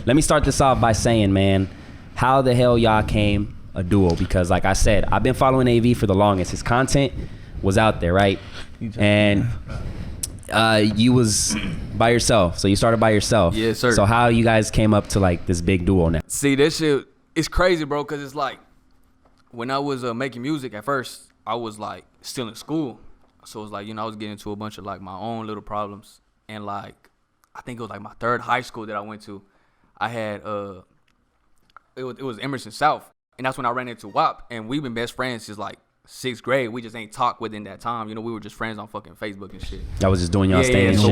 let me start this off by saying, man, how the hell y'all came a duo? Because like I said, I've been following AV for the longest. His content was out there, right? And you was by yourself. So you started by yourself. Yes, sir. So how you guys came up to like this big duo now? See, this shit, it's crazy, bro, because it's like, when I was making music at first, I was like still in school. So it's like, you know, I was getting into a bunch of like my own little problems. And like, I think it was like my third high school that I went to. I had, it was Emerson South. And that's when I ran into Pwap. And we've been best friends since like 6th grade. We just ain't talked within that time. You know, we were just friends on fucking Facebook and shit. Y'all was just doing y'all staying. So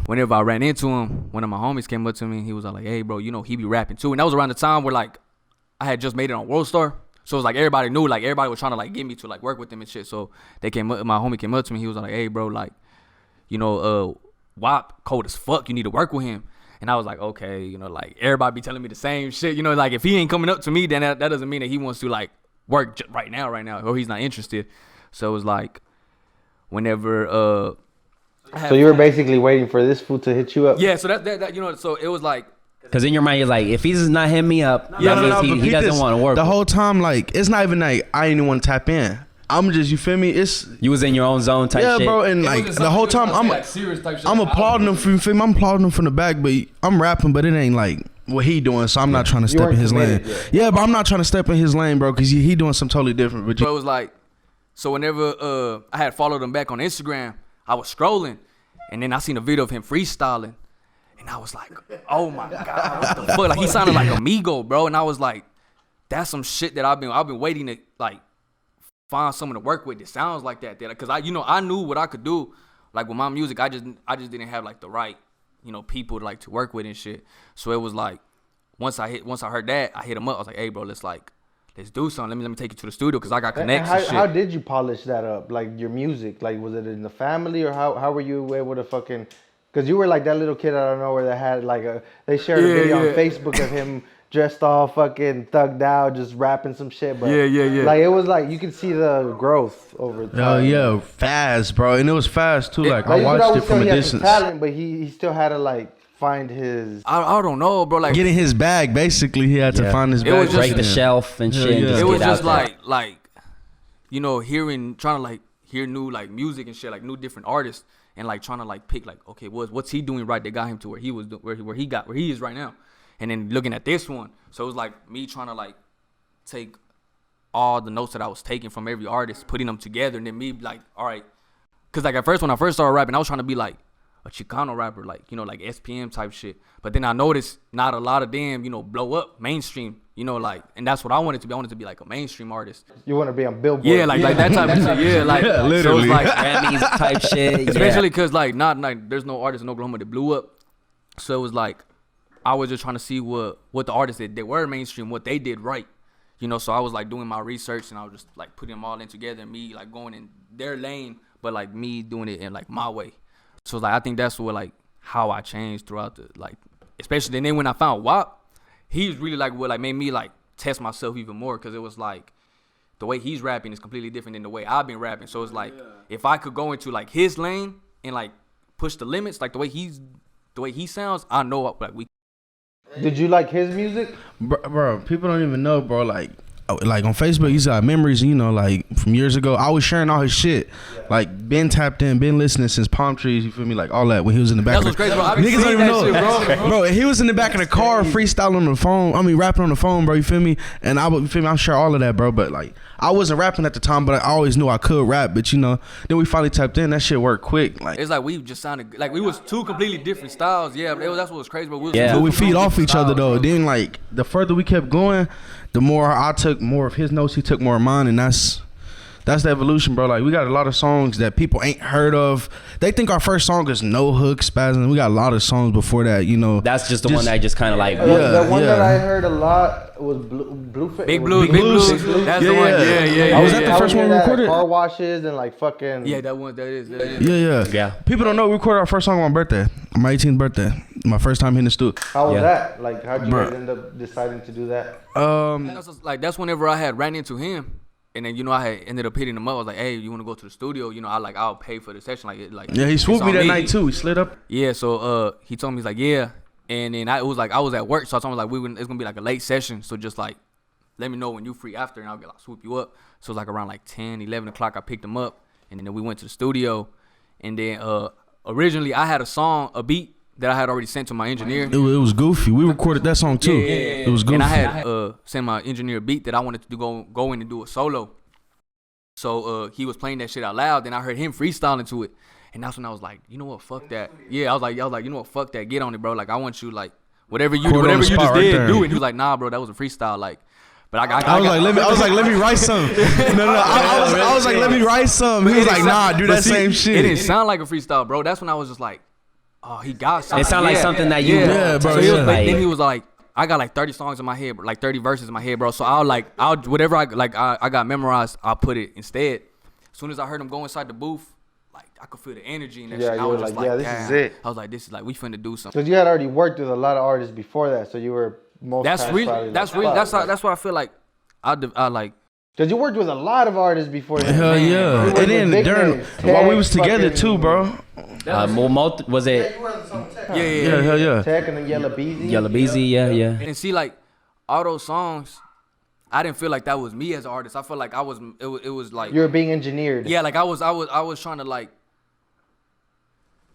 whenever I ran into him, one of my homies came up to me. He was like, hey, bro, you know, he be rapping too. And that was around the time where like, I had just made it on World Star. So it was like everybody knew, like everybody was trying to like get me to like work with them and shit. So they came up, my homie came up to me. He was like, hey, bro, like, you know, Pwap cold as fuck. You need to work with him. And I was like, okay, you know, like everybody be telling me the same shit. You know, like if he ain't coming up to me, then that doesn't mean that he wants to like work right now, or he's not interested. So it was like whenever so you were basically waiting for this fool to hit you up? Yeah, so that you know, so it was like, because in your mind, you're like, if he's not hitting me up, that means he doesn't want to work. The whole time, like, it's not even like I didn't want to tap in. I'm just, you feel me? It's you was in your own zone type shit. Yeah, bro, and like the whole time I'm applauding him from I'm applauding him from the back, but I'm rapping, but it ain't like what he doing, so I'm not trying to step in his lane. Yeah, but I'm not trying to step in his lane, bro, because he doing something totally different. But so it was like, so whenever I had followed him back on Instagram, I was scrolling, and then I seen a video of him freestyling. And I was like, oh my God, what the fuck? Like he sounded like Amigo, bro. And I was like, that's some shit that I've been waiting to like find someone to work with that sounds like that. Cause I knew what I could do. Like with my music, I just didn't have like the right, you know, people to like to work with and shit. So it was like, once I heard that, I hit him up. I was like, hey bro, let's do something. Let me take you to the studio because I got connects and shit. How did you polish that up? Like your music, like was it in the family or how were you able to fucking? Because you were like that little kid out of nowhere that had like they shared a video on Facebook of him dressed all fucking thugged out, just rapping some shit. But like it was like you could see the growth over time. Oh yeah, fast, bro, and it was fast too. Like I watched it from a distance. Talent, but he still had to like find his. I don't know, bro. Like getting his bag. Basically, he had to find his bag. It was just break the shelf and shit. And just it was get just out like, you know, trying to like hear new like music and shit, like new different artists. And like trying to like pick like, okay, what's he doing right that got him to where he was where he is right now, and then looking at this one. So it was like me trying to like take all the notes that I was taking from every artist, putting them together, and then me like, all right, cause like at first when I first started rapping, I was trying to be like a Chicano rapper, like you know, like SPM type shit. But then I noticed not a lot of them, you know, blow up mainstream. You know, like, and that's what I wanted to be. I wanted to be like a mainstream artist. You want to be on Billboard? Yeah, like that type of shit. Yeah, like literally. So it's like Grammys type shit. Especially because like not like there's no artist in Oklahoma that blew up. So it was like I was just trying to see what the artists that they were mainstream, what they did right. You know, so I was like doing my research and I was just like putting them all in together and me like going in their lane, but like me doing it in like my way. So like I think that's what like how I changed throughout the like, especially then when I found Pwap. He was really like what like made me like test myself even more because it was like the way he's rapping is completely different than the way I've been rapping. So it's like if I could go into like his lane and like push the limits, like the way he sounds, I know like we. Did you like his music, bro? People don't even know, bro. Like on Facebook, he's got memories, you know, like from years ago. I was sharing all his shit, like been tapped in, been listening since palm trees. You feel me? Like all that when he was in the back. That's what's crazy, bro. Niggas don't even know, bro. He was in the back of the car, freestyling on the phone. I mean, rapping on the phone, bro. You feel me? And you feel me? I'm sure all of that, bro. But like, I wasn't rapping at the time, but I always knew I could rap. But you know, then we finally tapped in. That shit worked quick. Like it's like we just sounded like we was two completely different styles. Yeah, but that's what was crazy. But we feed off each other though. Then like the further we kept going, the more I took more of his notes, he took more of mine, and that's the evolution, bro. Like we got a lot of songs that people ain't heard of. They think our first song is No Hook, Spasm. We got a lot of songs before that, you know. That's just the one that just kind of like. The one that I heard a lot was Blueface. Big Blue. That's the one. Yeah. Was that the first one we recorded? Car washes and like fucking. Yeah, that one. That is. Yeah. People don't know we recorded our first song on my birthday, on my 18th birthday. My first time hitting the studio. How was that? Like, how'd you guys end up deciding to do that? That's whenever I had ran into him. And then, you know, I had ended up hitting him up. I was like, hey, you want to go to the studio? You know, I'll pay for the session. Like yeah, he swooped me that night too. He slid up. Yeah, so he told me, he's like, yeah. And then I was at work, so I told him like it's gonna be like a late session, so just like let me know when you free after, and I'll get like swoop you up. So it was like around like 10, 11 o'clock. I picked him up, and then we went to the studio, and then originally I had a beat that I had already sent to my engineer. It was goofy. We recorded that song too. Yeah. It was goofy. And I had sent my engineer a beat that I wanted to go in and do a solo. So he was playing that shit out loud, then I heard him freestyling to it. And that's when I was like, you know what, fuck that. Yeah, I was like, you know what, fuck that. Get on it, bro. Like I want you like whatever you just did, do it. He was like, nah, bro, that was a freestyle. Like, but I was like, let me write some. I was like, let me write some. He was like, nah, do that same shit. It didn't sound like a freestyle, bro. That's when I was just like, oh, he got something. It sounded like something that you bro. So then he was like, I got like 30 songs in my head, like 30 verses in my head, bro. So I'll whatever I got memorized, I'll put it instead. As soon as I heard him go inside the booth, like I could feel the energy and that shit. I was just like, this is it. I was like, this is like, we finna do something. Because you had already worked with a lot of artists before that, so you were that's what I feel like. I like. Because you worked with a lot of artists before that. Hell yeah. And then while we was together too, bro. Was it? Yeah, you were on the song Tech. Yeah, hell yeah. Tech and then Yellow Beezy. Yellow Beezy, yeah. And see, like all those songs, I didn't feel like that was me as an artist. I felt like it was like you were being engineered. Yeah, like I was trying to like,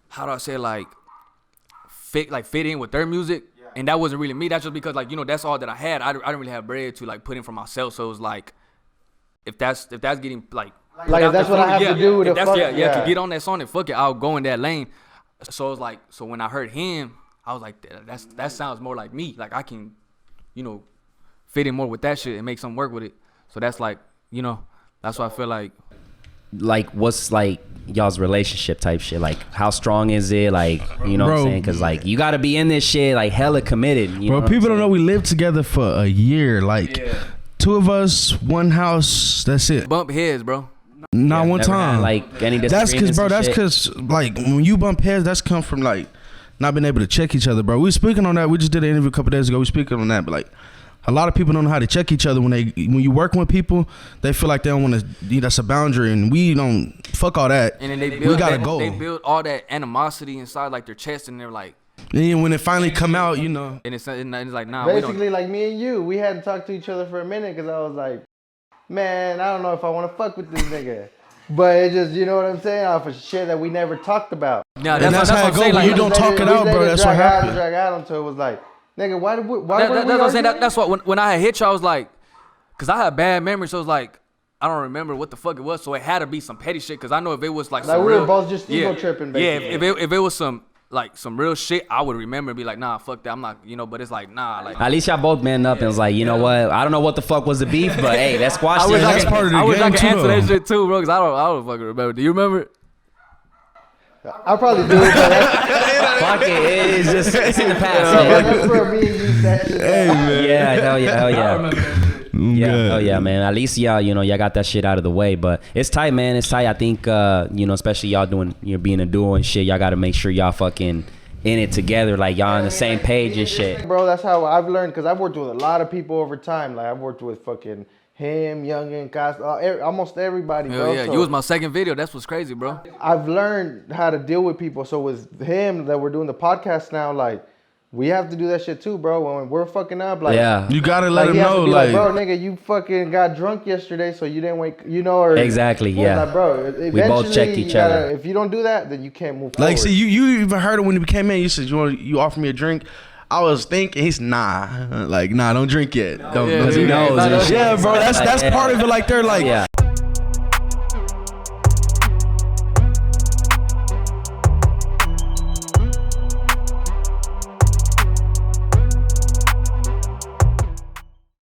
how do I say, like fit in with their music. And that wasn't really me. That's just because, like, you know, that's all that I had. I didn't really have bread to like put in for myself. So it was like, if that's getting like if that's what I have to do to to get on that song, and fuck it, I'll go in that lane. So it was like, so when I heard him, I was like, that sounds more like me. Like I can, you know, fit in more with that shit and make something work with it. So that's like, you know, that's why I feel like. Like, what's like y'all's relationship type shit? Like, how strong is it? Like, you know what I'm saying? Because like, you got to be in this shit like hella committed. You know people don't know we lived together for a year. Like, two of us, one house. That's it. Bump heads, bro. Not one time. Had, like any that's because like when you bump heads, that's come from like not being able to check each other, bro. We speaking on that. We just did an interview a couple days ago. We speaking on that, but like. A lot of people don't know how to check each other when you working with people. They feel like they don't want to. That's a boundary, and we don't fuck all that. And then we gotta go. They build all that animosity inside like their chest, and they're like. And when it finally come out, you know. And it's like nah. Basically, like me and you, we hadn't talked to each other for a minute because I was like, man, I don't know if I want to fuck with this nigga. But it just, you know what I'm saying, off of shit that we never talked about. No, that's how it goes. When you don't talk it out, bro. That's what happens. Drag out until it was like. Nigga, why that's what I'm saying. That's what when I had hit you, I was like, cause I had bad memory, so it was like I don't remember what the fuck it was, so it had to be some petty shit. Cause I know if it was like some we real, were both just ego tripping, basically. Yeah, if it was some real shit, I would remember and be like, nah, fuck that, I'm not, you know. But it's like, nah, like at least y'all both man up and was like, you know what, I don't know what the fuck was the beef, but hey, let's squash this. That's part of the game too. I wish I could answer that shit too, bro, cause I don't fucking remember. Do you remember it? I probably do, but fuck it, it's in the past. That's where me and you session. Hey man. Yeah, hell yeah, man. At least y'all got that shit out of the way. But it's tight, man. It's tight. I think especially y'all being a duo and shit, y'all got to make sure y'all fucking in it together, like y'all on the same page and shit. Bro, that's how I've learned, because I've worked with a lot of people over time. Like I've worked with fucking him, Youngin, Costa, almost everybody, bro. Yeah, so you was my second video. That's what's crazy, bro. I've learned how to deal with people. So with him that we're doing the podcast now, like we have to do that shit too, bro. When we're fucking up, like you gotta let him know, like, bro, nigga, you fucking got drunk yesterday, so you didn't wake, or exactly, yeah. Like, bro, we both check each other. If you don't do that, then you can't move forward. Like, see, you even heard it when he came in. You said you offer me a drink. I was thinking he's nah, don't drink yet. Don't he knows. Yeah, bro, that's part of it. Like they're like,